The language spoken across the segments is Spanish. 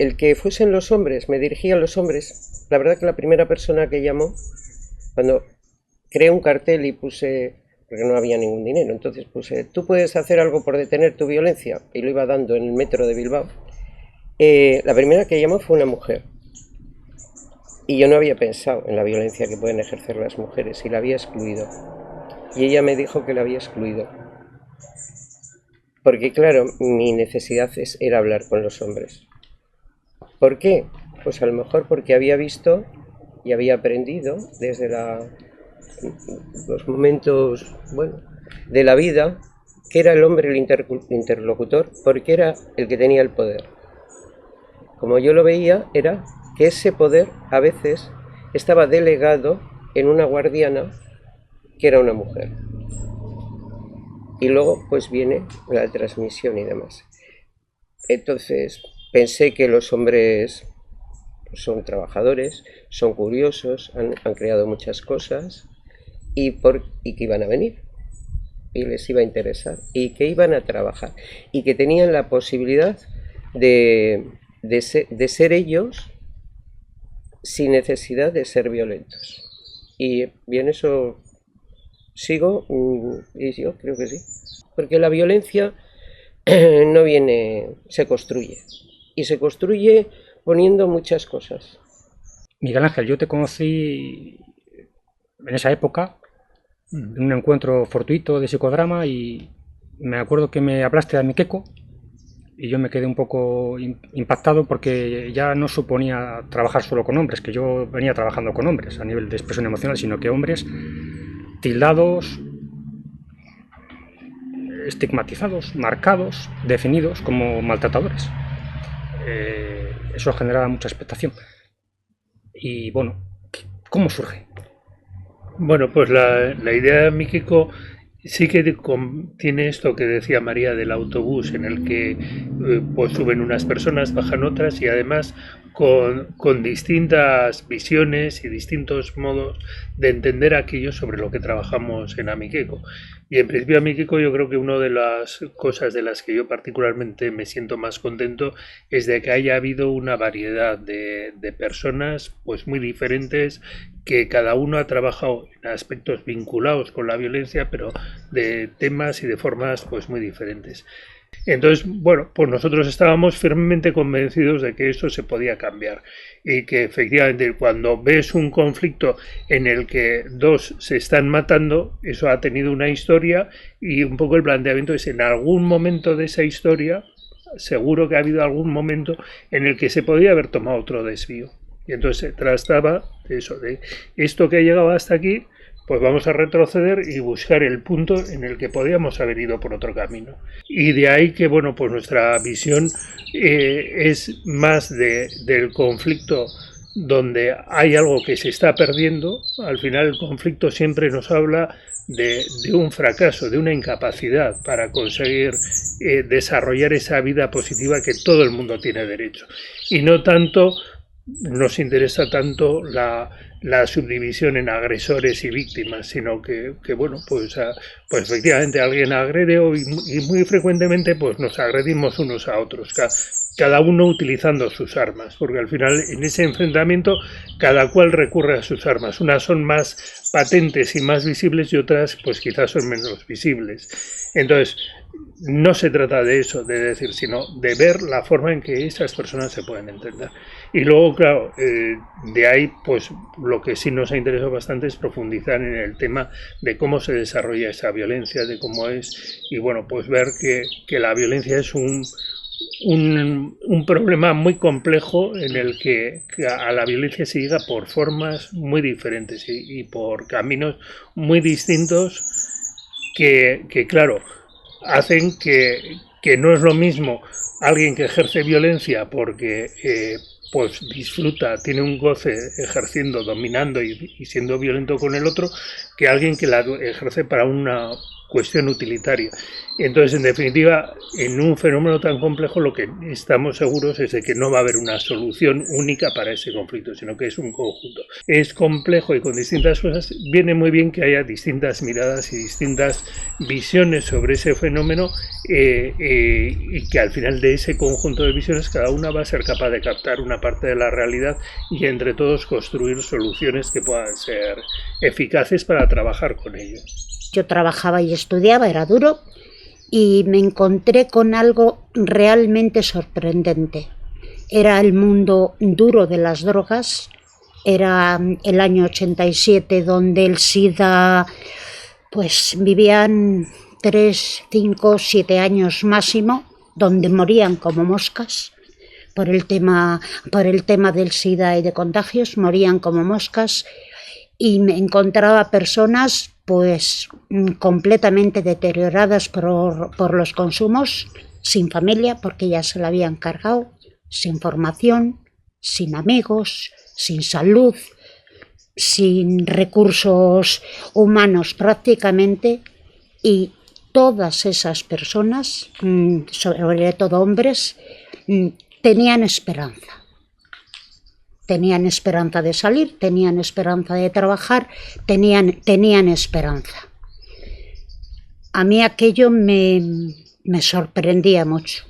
el que fuesen los hombres, me dirigía a los hombres. La verdad que la primera persona que llamó, cuando creé un cartel y puse, porque no había ningún dinero, entonces puse, tú puedes hacer algo por detener tu violencia, y lo iba dando en el metro de Bilbao. La primera que llamó fue una mujer. Y yo no había pensado en la violencia que pueden ejercer las mujeres y la había excluido. Y ella me dijo que la había excluido. Porque claro, mi necesidad era hablar con los hombres. ¿Por qué? Pues a lo mejor porque había visto y había aprendido desde los momentos, bueno, de la vida, que era el hombre el interlocutor, porque era el que tenía el poder. Como yo lo veía, era que ese poder a veces estaba delegado en una guardiana que era una mujer. Y luego pues viene la transmisión y demás. Entonces pensé que los hombres son trabajadores, son curiosos, han creado muchas cosas y que iban a venir y les iba a interesar y que iban a trabajar y que tenían la posibilidad de ser ellos sin necesidad de ser violentos. Y bien, eso sigo y yo creo que sí. Porque la violencia no viene, se construye. Y se construye poniendo muchas cosas. Miguel Ángel, yo te conocí en esa época, en un encuentro fortuito de psicodrama, y me acuerdo que me hablaste de Miqueco y yo me quedé un poco impactado porque ya no suponía trabajar solo con hombres, que yo venía trabajando con hombres a nivel de expresión emocional, sino que hombres tildados, estigmatizados, marcados, definidos como maltratadores. Eso generaba mucha expectación. Y bueno, ¿cómo surge? Bueno, pues la idea de Mikiko sí que tiene esto que decía María del autobús, en el que pues suben unas personas, bajan otras, y además con distintas visiones y distintos modos de entender aquello sobre lo que trabajamos en Amikeko. Y en principio Amikeko, yo creo que una de las cosas de las que yo particularmente me siento más contento es de que haya habido una variedad de personas pues muy diferentes, que cada uno ha trabajado en aspectos vinculados con la violencia, pero de temas y de formas pues muy diferentes. Entonces, bueno, pues nosotros estábamos firmemente convencidos de que eso se podía cambiar y que efectivamente cuando ves un conflicto en el que dos se están matando, eso ha tenido una historia, y un poco el planteamiento es: en algún momento de esa historia seguro que ha habido algún momento en el que se podía haber tomado otro desvío. Y entonces se trataba de eso, de esto que ha llegado hasta aquí, pues vamos a retroceder y buscar el punto en el que podíamos haber ido por otro camino. Y de ahí que, bueno, pues nuestra visión es más del conflicto donde hay algo que se está perdiendo. Al final el conflicto siempre nos habla de un fracaso, de una incapacidad para conseguir desarrollar esa vida positiva que todo el mundo tiene derecho. Y no tanto nos interesa tanto la subdivisión en agresores y víctimas, sino que bueno, pues efectivamente alguien agrede y muy frecuentemente pues nos agredimos unos a otros, cada uno utilizando sus armas, porque al final en ese enfrentamiento cada cual recurre a sus armas. Unas son más patentes y más visibles y otras pues quizás son menos visibles. Entonces, no se trata de eso, de decir, sino de ver la forma en que esas personas se pueden entender. Y luego, claro, de ahí, pues lo que sí nos ha interesado bastante es profundizar en el tema de cómo se desarrolla esa violencia, de cómo es, y bueno, pues ver que la violencia es un problema muy complejo en el que a la violencia se llega por formas muy diferentes y por caminos muy distintos que claro, hacen que no es lo mismo alguien que ejerce violencia porque pues disfruta, tiene un goce ejerciendo, dominando y siendo violento con el otro, que alguien que la ejerce para una cuestión utilitaria. Entonces, en definitiva, en un fenómeno tan complejo lo que estamos seguros es de que no va a haber una solución única para ese conflicto, sino que es un conjunto. Es complejo y con distintas cosas. Viene muy bien que haya distintas miradas y distintas visiones sobre ese fenómeno y que al final de ese conjunto de visiones cada una va a ser capaz de captar una parte de la realidad y entre todos construir soluciones que puedan ser eficaces para trabajar con ello. Yo trabajaba y estudiaba, era duro, y me encontré con algo realmente sorprendente. Era el mundo duro de las drogas, era el año 87 donde el SIDA, pues vivían 3, 5, 7 años máximo, donde morían como moscas. Por el tema del SIDA y de contagios, morían como moscas, y me encontraba personas pues completamente deterioradas por los consumos, sin familia porque ya se la habían cargado, sin formación, sin amigos, sin salud, sin recursos humanos prácticamente, y todas esas personas, sobre todo hombres, tenían esperanza. Tenían esperanza de salir, tenían esperanza de trabajar, tenían esperanza. A mí aquello me sorprendía mucho.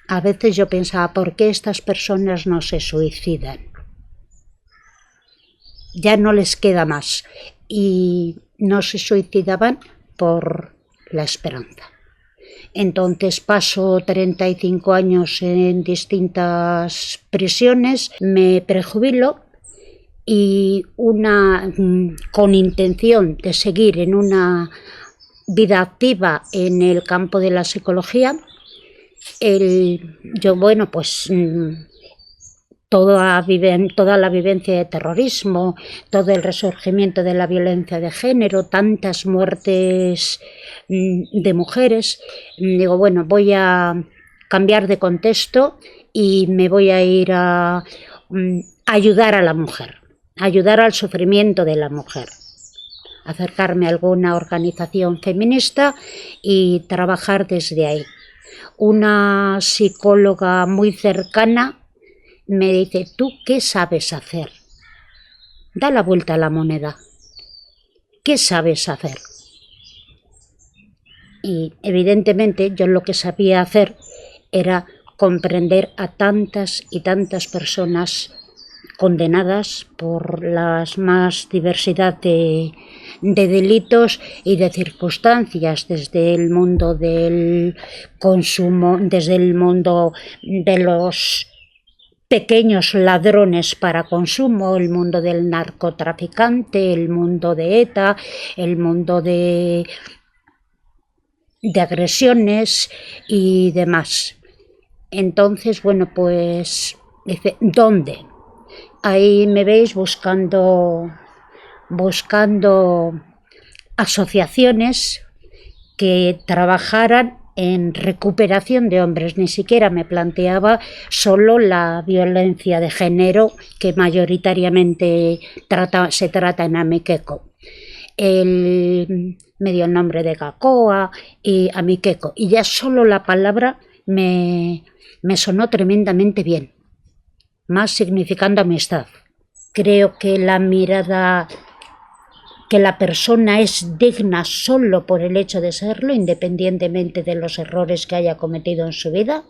A veces yo pensaba, ¿por qué estas personas no se suicidan? Ya no les queda más. Y no se suicidaban por la esperanza. Entonces paso 35 años en distintas prisiones, me prejubilo y con intención de seguir en una vida activa en el campo de la psicología, toda la vivencia de terrorismo, todo el resurgimiento de la violencia de género, tantas muertes de mujeres, digo, bueno, voy a cambiar de contexto y me voy a ir a ayudar a la mujer, ayudar al sufrimiento de la mujer, acercarme a alguna organización feminista y trabajar desde ahí. Una psicóloga muy cercana me dice, ¿tú qué sabes hacer? Da la vuelta a la moneda. ¿Qué sabes hacer? Y evidentemente yo lo que sabía hacer era comprender a tantas y tantas personas condenadas por las más diversidad de delitos y de circunstancias, desde el mundo del consumo, desde el mundo de los pequeños ladrones para consumo, el mundo del narcotraficante, el mundo de ETA, el mundo de agresiones y demás. Entonces, bueno, pues dice, ¿dónde? Ahí me veis buscando asociaciones que trabajaran en recuperación de hombres. Ni siquiera me planteaba solo la violencia de género que mayoritariamente se trata en Amiqueco. Me dio el nombre de Gakoa y Amiqueco, y ya solo la palabra me sonó tremendamente bien, más significando amistad. Creo que la mirada, que la persona es digna solo por el hecho de serlo, independientemente de los errores que haya cometido en su vida,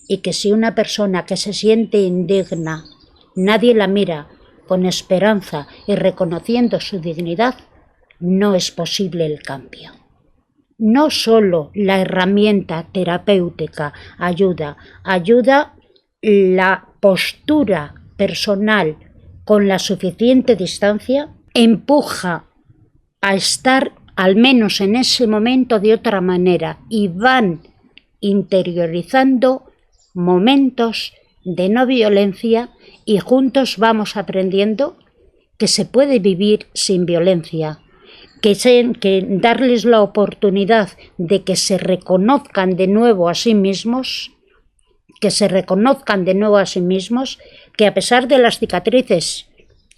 y que si una persona que se siente indigna, nadie la mira con esperanza y reconociendo su dignidad, no es posible el cambio. No solo la herramienta terapéutica ayuda la postura personal con la suficiente distancia, empuja a estar al menos en ese momento de otra manera, y van interiorizando momentos de no violencia, y juntos vamos aprendiendo que se puede vivir sin violencia, que darles la oportunidad de que se reconozcan de nuevo a sí mismos, que a pesar de las cicatrices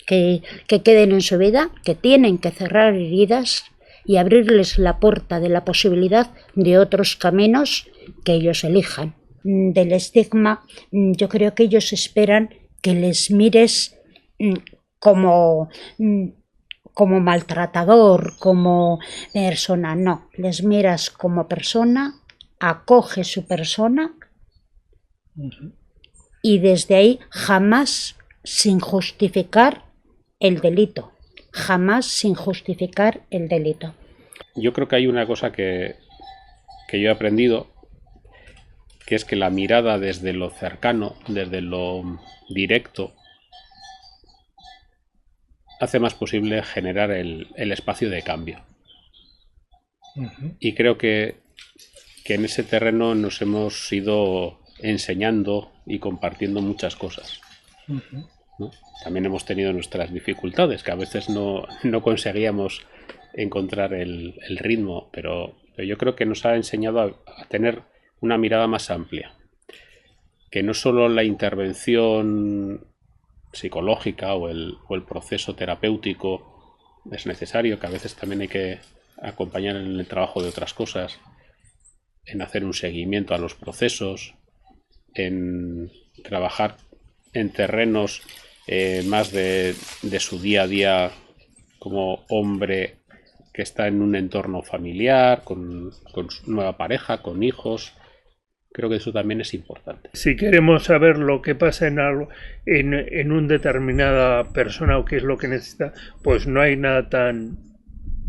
que queden en su vida, que tienen que cerrar heridas, y abrirles la puerta de la posibilidad de otros caminos que ellos elijan. Del estigma, yo creo que ellos esperan que les mires como maltratador, como persona. No, les miras como persona, acoge su persona y desde ahí jamás sin justificar el delito. Jamás sin justificar el delito. Yo creo que hay una cosa que yo he aprendido, que es que la mirada desde lo cercano, desde lo directo, hace más posible generar el espacio de cambio. Y creo que en ese terreno nos hemos ido enseñando y compartiendo muchas cosas, ¿no? También hemos tenido nuestras dificultades, que a veces no conseguíamos encontrar el ritmo, pero yo creo que nos ha enseñado a tener una mirada más amplia, que no solo la intervención psicológica o el proceso terapéutico es necesario, que a veces también hay que acompañar en el trabajo de otras cosas, en hacer un seguimiento a los procesos, en trabajar en terrenos más de su día a día como hombre que está en un entorno familiar, con su nueva pareja, con hijos. Creo que eso también es importante. Si queremos saber lo que pasa en una determinada persona o qué es lo que necesita, pues no hay nada tan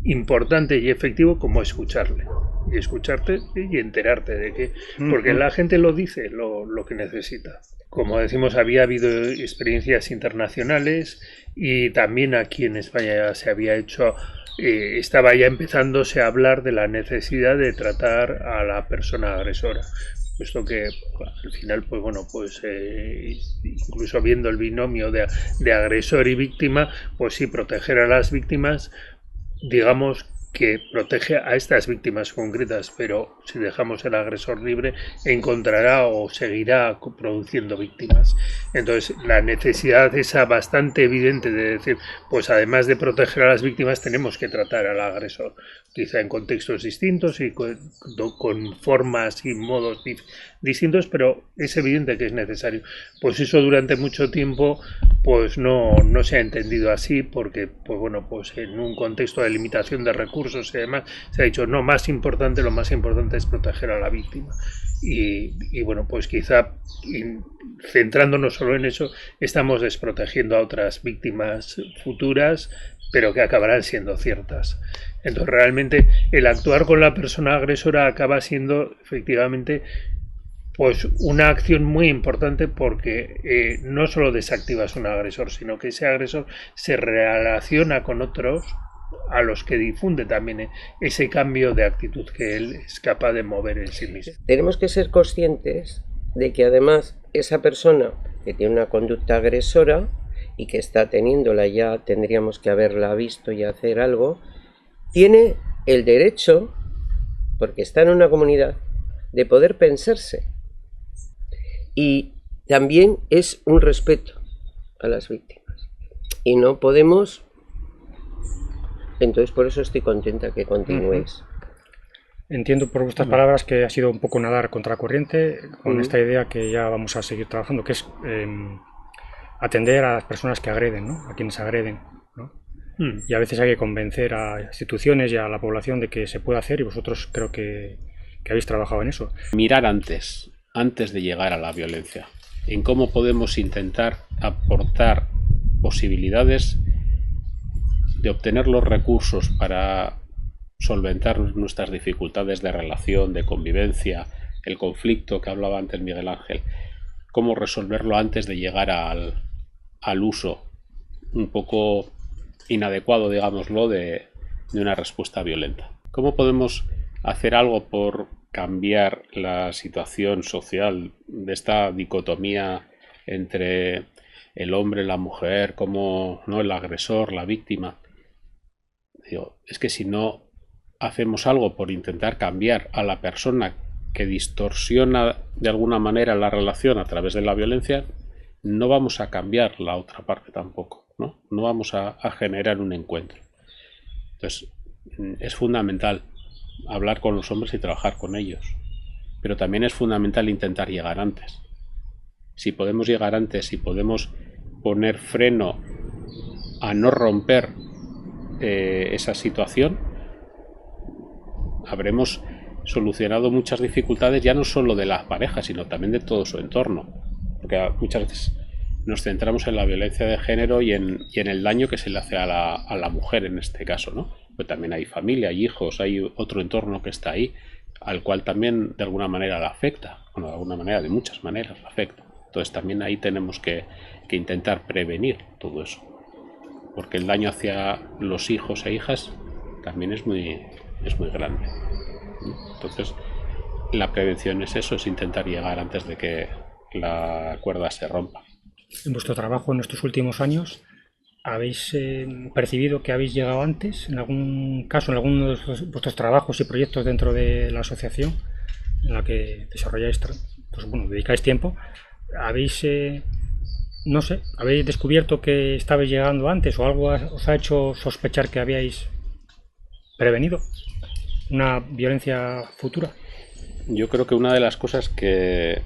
importante y efectivo como escucharle. Y escucharte y enterarte de que... Porque la gente lo dice, lo que necesita. Como decimos, había habido experiencias internacionales y también aquí en España se había hecho... estaba ya empezándose a hablar de la necesidad de tratar a la persona agresora. Puesto que al final, pues bueno, pues incluso viendo el binomio de agresor y víctima, pues sí, proteger a las víctimas, digamos que protege a estas víctimas concretas, pero si dejamos el agresor libre, encontrará o seguirá produciendo víctimas. Entonces, la necesidad esa bastante evidente de decir, pues además de proteger a las víctimas, tenemos que tratar al agresor, quizá en contextos distintos y con formas y modos distintos, pero es evidente que es necesario. Pues eso durante mucho tiempo pues no se ha entendido así, porque pues bueno, pues en un contexto de limitación de recursos y demás se ha dicho, no, lo más importante es proteger a la víctima. Y bueno, pues quizá centrándonos solo en eso, estamos desprotegiendo a otras víctimas futuras, pero que acabarán siendo ciertas. Entonces realmente el actuar con la persona agresora acaba siendo efectivamente pues una acción muy importante, porque no solo desactivas un agresor, sino que ese agresor se relaciona con otros a los que difunde también ese cambio de actitud que él es capaz de mover en sí mismo. Tenemos que ser conscientes de que además esa persona que tiene una conducta agresora y que está teniéndola, ya tendríamos que haberla visto y hacer algo, tiene el derecho, porque está en una comunidad, de poder pensarse. Y también es un respeto a las víctimas. Y no podemos... Entonces por eso estoy contenta que continuéis. Entiendo por vuestras palabras que ha sido un poco nadar contracorriente con esta idea que ya vamos a seguir trabajando, que es atender a las personas que agreden, ¿no? A quienes agreden, ¿no? Y a veces hay que convencer a instituciones y a la población de que se puede hacer, y vosotros creo que habéis trabajado en eso. Mirar antes de llegar a la violencia, en cómo podemos intentar aportar posibilidades de obtener los recursos para solventar nuestras dificultades de relación, de convivencia, el conflicto que hablaba antes Miguel Ángel, cómo resolverlo antes de llegar al uso un poco inadecuado, digámoslo, de una respuesta violenta. ¿Cómo podemos hacer algo por cambiar la situación social de esta dicotomía entre el hombre, la mujer, como no el agresor, la víctima? Digo, es que si no hacemos algo por intentar cambiar a la persona que distorsiona de alguna manera la relación a través de la violencia, no vamos a cambiar la otra parte tampoco, ¿no? No vamos a generar un encuentro. Entonces, es fundamental hablar con los hombres y trabajar con ellos, pero también es fundamental intentar llegar antes. Si podemos llegar antes, si podemos poner freno a no romper esa situación, habremos solucionado muchas dificultades, ya no solo de la pareja, sino también de todo su entorno, porque muchas veces nos centramos en la violencia de género y en el daño que se le hace a la mujer en este caso, ¿no? Pero también hay familia, hay hijos, hay otro entorno que está ahí, al cual también de alguna manera la afecta, bueno, de alguna manera, de muchas maneras la afecta. Entonces también ahí tenemos que intentar prevenir todo eso, porque el daño hacia los hijos e hijas también es muy grande. Entonces la prevención es eso, es intentar llegar antes de que la cuerda se rompa. En vuestro trabajo en estos últimos años, ¿habéis percibido que habéis llegado antes? En algún caso, en alguno de vuestros trabajos y proyectos dentro de la asociación en la que desarrolláis, pues bueno, dedicáis tiempo, ¿habéis, no sé, habéis descubierto que estabais llegando antes o algo os ha hecho sospechar que habíais prevenido una violencia futura? Yo creo que una de las cosas que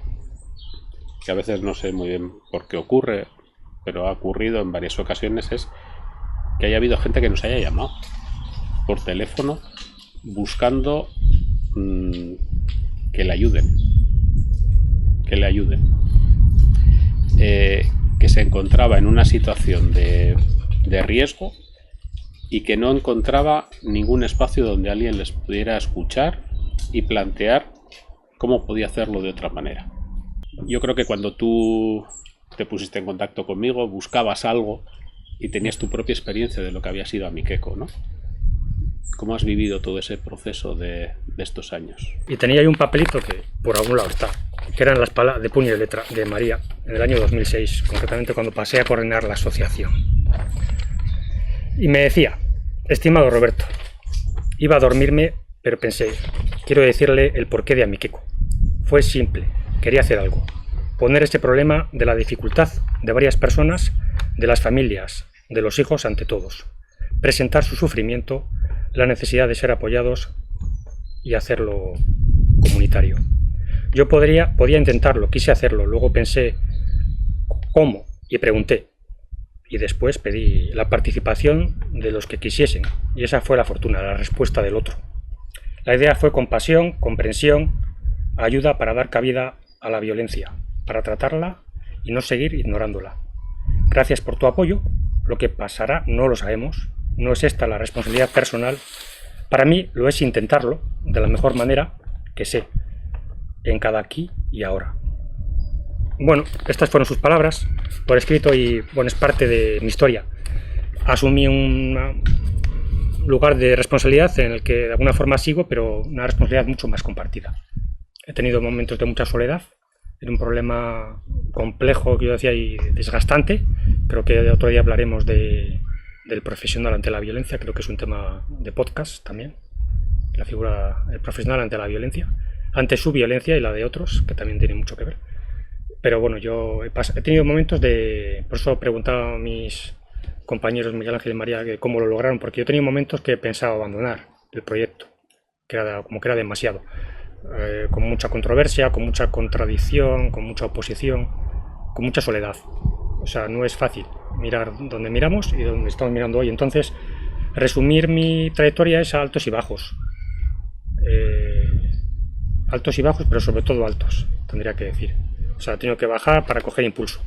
a veces no sé muy bien por qué ocurre, pero ha ocurrido en varias ocasiones, es que haya habido gente que nos haya llamado por teléfono buscando que le ayuden, que se encontraba en una situación de riesgo y que no encontraba ningún espacio donde alguien les pudiera escuchar y plantear cómo podía hacerlo de otra manera. Yo creo que cuando tú te pusiste en contacto conmigo, buscabas algo y tenías tu propia experiencia de lo que había sido Amikeko, ¿no? ¿Cómo has vivido todo ese proceso de estos años? Y tenía ahí un papelito que por algún lado está, que eran las palabras de puño y letra de María en el año 2006, concretamente cuando pasé a coordinar la asociación. Y me decía: estimado Roberto, iba a dormirme, pero pensé, quiero decirle el porqué de Amikeko. Fue simple, quería hacer algo. Poner este problema de la dificultad de varias personas, de las familias, de los hijos ante todos. Presentar su sufrimiento, la necesidad de ser apoyados y hacerlo comunitario. Yo podía intentarlo, quise hacerlo, luego pensé cómo y pregunté. Y después pedí la participación de los que quisiesen. Y esa fue la fortuna, la respuesta del otro. La idea fue compasión, comprensión, ayuda para dar cabida a la violencia, para tratarla y no seguir ignorándola. Gracias por tu apoyo. Lo que pasará no lo sabemos. No es esta la responsabilidad personal. Para mí lo es intentarlo de la mejor manera que sé, en cada aquí y ahora. Bueno, estas fueron sus palabras por escrito y bueno, es parte de mi historia. Asumí un lugar de responsabilidad en el que de alguna forma sigo, pero una responsabilidad mucho más compartida. He tenido momentos de mucha soledad, era un problema complejo, que yo decía, y desgastante. Creo que otro día hablaremos del profesional ante la violencia, creo que es un tema de podcast también, la figura del profesional ante la violencia, ante su violencia y la de otros, que también tiene mucho que ver. Pero bueno, yo he tenido momentos de... Por eso preguntaba a mis compañeros Miguel Ángel y María que cómo lo lograron, porque yo he tenido momentos que he pensado abandonar el proyecto, como que era demasiado. Con mucha controversia, con mucha contradicción, con mucha oposición, con mucha soledad. O sea, no es fácil mirar donde miramos y donde estamos mirando hoy. Entonces, resumir mi trayectoria es a altos y bajos. Altos y bajos, pero sobre todo altos, tendría que decir. O sea, he tenido que bajar para coger impulso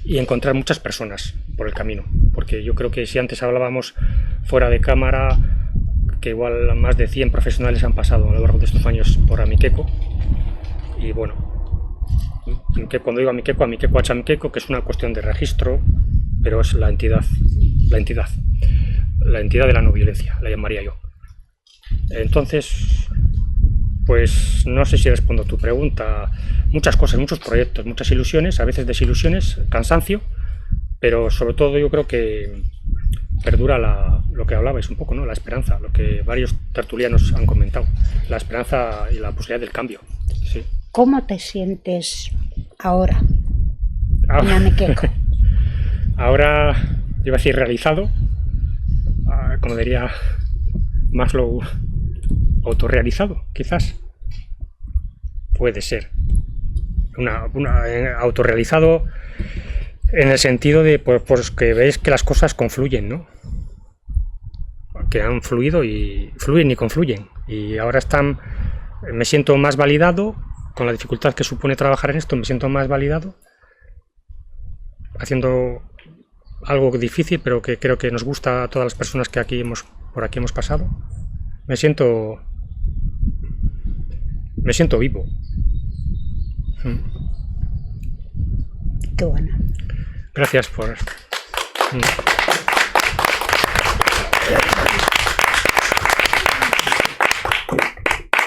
y encontrar muchas personas por el camino, porque yo creo que si antes hablábamos fuera de cámara, que igual más de 100 profesionales han pasado a lo largo de estos años por Amikeko. Y bueno, cuando digo Amikeko H Amikeko, que es una cuestión de registro, pero es la entidad de la no violencia, la llamaría yo. Entonces, pues no sé si respondo a tu pregunta. Muchas cosas, muchos proyectos, muchas ilusiones, a veces desilusiones, cansancio, pero sobre todo yo creo que perdura lo que hablabais un poco, ¿no? La esperanza, lo que varios tertulianos han comentado, la esperanza y la posibilidad del cambio. Sí. ¿Cómo te sientes ahora en Amikeko? Ahora, iba a decir realizado, como diría Maslow autorrealizado, quizás. Puede ser. Autorrealizado en el sentido de pues que veis que las cosas confluyen, ¿no? Que han fluido y fluyen y confluyen. Y ahora me siento más validado, con la dificultad que supone trabajar en esto, me siento más validado, haciendo algo difícil, pero que creo que nos gusta a todas las personas que por aquí hemos pasado. Me siento vivo. Qué bueno. Gracias por...